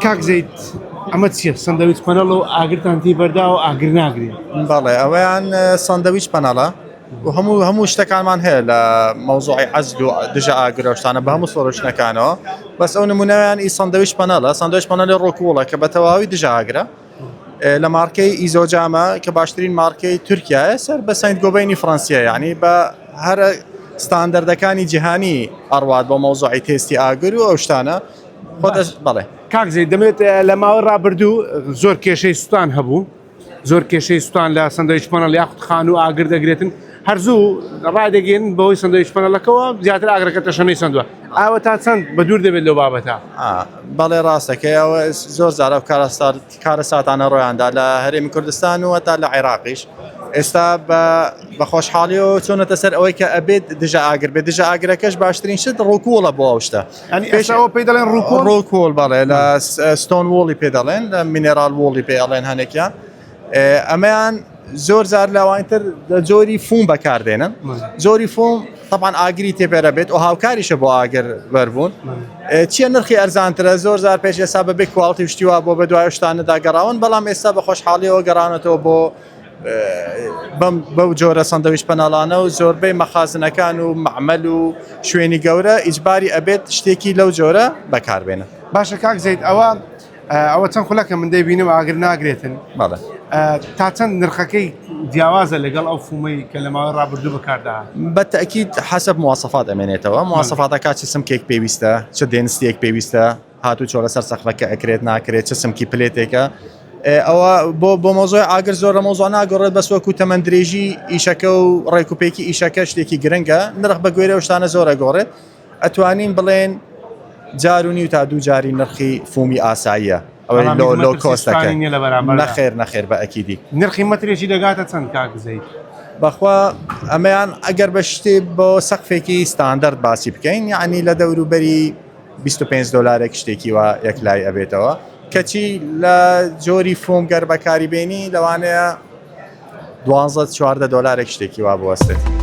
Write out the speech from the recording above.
کاک زەید ئەمە چییە سندویچ پەنەڵ و ئاگرتانتی بەردا و ئاگر ناگری بەڵێ ئەوەیان ساندویچ پەنەڵە و هەموو شتەکانمان هەیە لە مەوزوعی عەزل و دژە ئاگر و شتانە بە هەموو سۆرۆشنەکانەوە بەس ئەو نمونەوەیان ئی ساندویچ پەنەڵە ساندویچ پەنەڵی ڕۆکوڵە کە بە تەواوی دژە ئاگرە لە مارکەی ئیزۆجامە کە باشترین مارکەی تورکیایە سەر بە سەینت گۆبەینی فەڕەنسیە یعنی بە هەرە ستاندەردەکانی جیهانی ئەڕوات بۆ مەوزوعی تێستی ئاگر و ئەو شتانە بەڵێ کاک زەید دەمێت لە ماوەی ڕابردوو زۆر کێشەی سوتان هەبوو زۆر کێشەی سوتان لە سندویچ پەنەڵ یاخود خان و ئاگر دەگرێتن هەرزوو ڕادەگەین بەوەی سندویچ پەنەڵەکەەوە زیاتر ئاگرەکە تەشەنەی سندووە ئاوە تا چەند بە دوور دەبێت لەو بابەتە بەڵێ ڕاستەکەی ئەوە زۆر جارە کارە ساتانە ڕۆیاندا لە هەرێمی کوردستان و هەتا لە عێراقیش ئێستا بە خۆشحاڵیەوە چۆنەتە سەر ئەوەی کە ئەبێت دژە ئاگر بێت دژە ئاگرەکەش باشترین شت ڕۆکوڵە بۆ ئەو شتە پێشەوە پێی دەڵێن ڕۆکۆڵ بەڵێ لە ستۆن وۆڵی پێ دەڵێن لە مینێرال وۆڵی پێ ئەڵێن هەنێکیان ئەمەیان زۆر زار لاوانتر جۆری فۆم بەکاردێنن زۆری فۆم طبعا ئاگری تێپێرە بێت و هاوکاریشە بۆ ئاگر بەربوون چیە نرخی ئەرزانترە زۆر زار پێش ئێستا بەبێ کواڵتی شتیوا بۆ بە دوای شتانەدا گەڕاون بەڵام ئێستا بە خۆشحاڵیەوە گەڕانەتەوە بۆ بەو جۆرە سندویچ پەنەڵانە و زۆربەی مەخازنەکان و معمەل و شوێنی گەورە ئیجباری ئەبێت شتێکی لەو جۆرە بەکاربێنە باشە کاک زەید ئەوە چەند خولەکە من دەیبینم ئاگر ناگرێتن بەڵێ تا چەند نرخەکەی جیاوازە لەگەڵ ئەو فومەی کە لە ماوەی ڕابردوو بەکاردا بەتەکید حەسەب مواصفات ئەمێنێتەوە مواصفاتەکە چ سمکێک پێویستە چ دێنستێک پێویستە هاتوو چۆرە سەر سەخلەکە ئەکرێت ناکرێت چ سمکی پلێتێکە ئەوە بۆ مۆزۆی ئاگر زۆر لە مۆزۆ ناگەڕێت بەس وەکو تەمەند درێژی ئیشەکە و ڕێکوپێکی ئیشەکە شتێکی گرنگە نرخ بە گوێرە شتانە زۆرە گۆڕێت ئەتوانین بڵێن جارونی و تا دوو جاری نرخی فومی ئاساییە ئەوەی لۆ کۆستەکە نەخێر بە ئەکیدی نرخی مەترێکی دەگاتە چەند کاک زەید بەخوا ئەمەیان ئەگەر بە شتێ بۆ سەقفێکی ستاندەرد باسی بکەین یعنی لە دەوروبەری 25 دلارێک شتێکی وە یەکلای ئەبێتەوە کەچی لە جۆری فۆم گەر بەکاری بێنی لەوانەیە 12-14 دلارێک شتێکی وا بوەستێت